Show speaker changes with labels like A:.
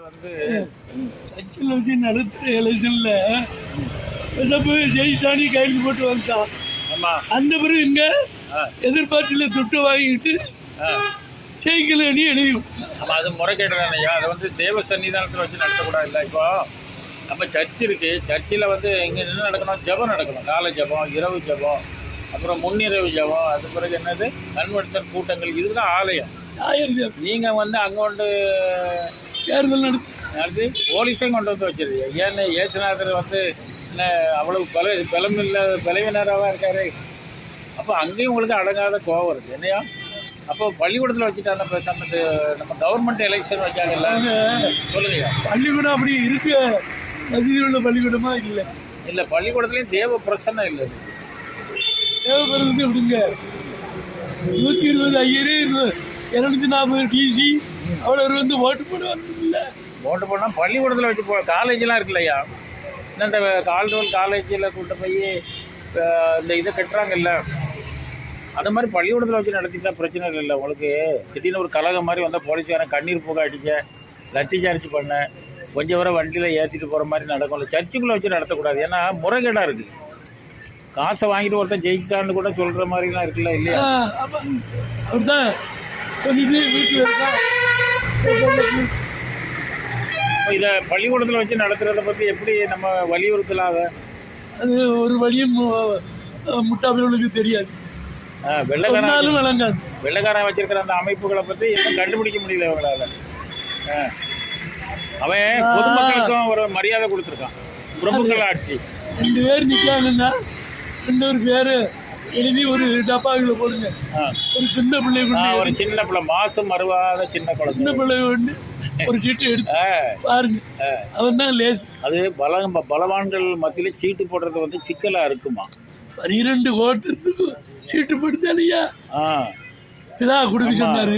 A: வந்து
B: சர்ச்சில் வச்சு நடத்துகிற எலெக்ஷனில் போய் ஜெயிச்சானி கைது போட்டு வந்துட்டான்.
A: ஆமாம்.
B: அந்த பிறகு இங்கே
A: ஆ
B: எதிர்பார்ட்டியில் துட்டு வாங்கிட்டு
A: ஆ
B: ஜெயிக்கலன்னு எழுதி.
A: ஆமாம், அது முறைகேடு தானையா. அதை வந்து தேவ சன்னிதானத்தில் வச்சு நடத்தக்கூடாது. இல்லை இப்போ நம்ம சர்ச் இருக்குது, சர்ச்சில் வந்து இங்கே என்ன நடக்கணும், ஜெபம் நடக்கணும். காலை ஜெபம், இரவு ஜெபம், அப்புறம் முன்னிரவு ஜெபம், அது பிறகு என்னது கன்வென்ஷன் கூட்டங்கள், இதுதான் ஆலயம். நீங்கள் வந்து அங்கே கொண்டு
B: தேர்தல்
A: நடத்தி போலீஸையும் கொண்டு வந்து வச்சிருக்கீங்க. ஏன்னு ஏசுநாதர் வந்து என்ன அவ்வளவு பலவினராக இருக்காரு. அப்போ அங்கேயும் உங்களுக்கு அடங்காத கோவம் இருக்குது என்னையா. அப்போ பள்ளிக்கூடத்தில் வச்சுட்டாங்க. பேசாமல் நம்ம கவர்மெண்ட் எலெக்ஷன் வச்சாங்கல்ல, சொல்லுங்கய்யா.
B: பள்ளிக்கூடம் அப்படி இருக்கு, வசதி உள்ள பள்ளிக்கூடமா இல்லை.
A: இல்லை, பள்ளிக்கூடத்துலேயும் தேவ பிரச்சனை இல்லை.
B: தேவைப்படுறது எப்படிங்க 120 ஐயரு 240 டிசி அவ்வளோ வந்து ஓட்டு போடுவாங்க. இல்லை,
A: ஓட்டு போனால் பள்ளிக்கூடத்தில் வச்சு காலேஜெலாம் இருக்குல்லையா. இந்த கால்டோல் காலேஜில் கூட்ட போய் இந்த இதை கட்டுறாங்கல்ல, அது மாதிரி பள்ளிக்கூடத்தில் வச்சு நடத்திட்டா பிரச்சனை இல்லை. உங்களுக்கு திடீர்னு ஒரு கலகம் மாதிரி வந்தால் போலீஸ்காரன் கண்ணீர் புகை அடிக்க, லத்தி சார்ஜ் பண்ண, கொஞ்சம் வர வண்டியில் ஏற்றிட்டு போகிற மாதிரி நடக்கும்ல. சர்ச்சுக்குள்ளே வச்சு நடத்தக்கூடாது. ஏன்னா முறைகேடாக இருக்குது. காசை வாங்கிட்டு ஒருத்தன் ஜெயிச்சிட்டான்னு கூட சொல்கிற மாதிரிலாம் இருக்குல்ல, இல்லையா.
B: அப்படிதான் சொல்லிட்டு வீட்டில் இருக்கா.
A: இதை பள்ளிக்கூடத்தில் வச்சு நடத்துகிறத பற்றி எப்படி நம்ம வலியுறுத்தலாம்?
B: அது ஒரு வழியும் முட்டாள்களுக்கு தெரியாது.
A: வெள்ளைக்காரன்
B: விளங்காது.
A: வெள்ளைக்காரன் வச்சிருக்கிற அந்த அமைப்புகளை பற்றி இன்னும் கண்டுபிடிக்க முடியல அவங்களால. அவன் பொதுமக்களுக்கும் ஒரு மரியாதை கொடுத்துருக்கான். பிரபுக்கள் ஆட்சி
B: 2 பேர் நிற்காங்கன்னா 2 பேர் எழுதி ஒரு டப்பாக்களை போடுங்க. ஒரு சின்ன பிள்ளை
A: ஒரு சின்ன பிள்ளை மாசம் மறுவாத சின்ன
B: பிள்ளை கொண்டு ஒரு சீட்டு எடுத்து பாருங்க. அவன் தான் லேஸ். அது
A: பலவான்கள் மத்தியில சீட்டு போடுறது வந்து சிக்கலா இருக்குமா.
B: 12 கோத்திரத்துக்கு சீட்டு போட்டுதானையா இதான் கொடுக்க சொன்னாரு.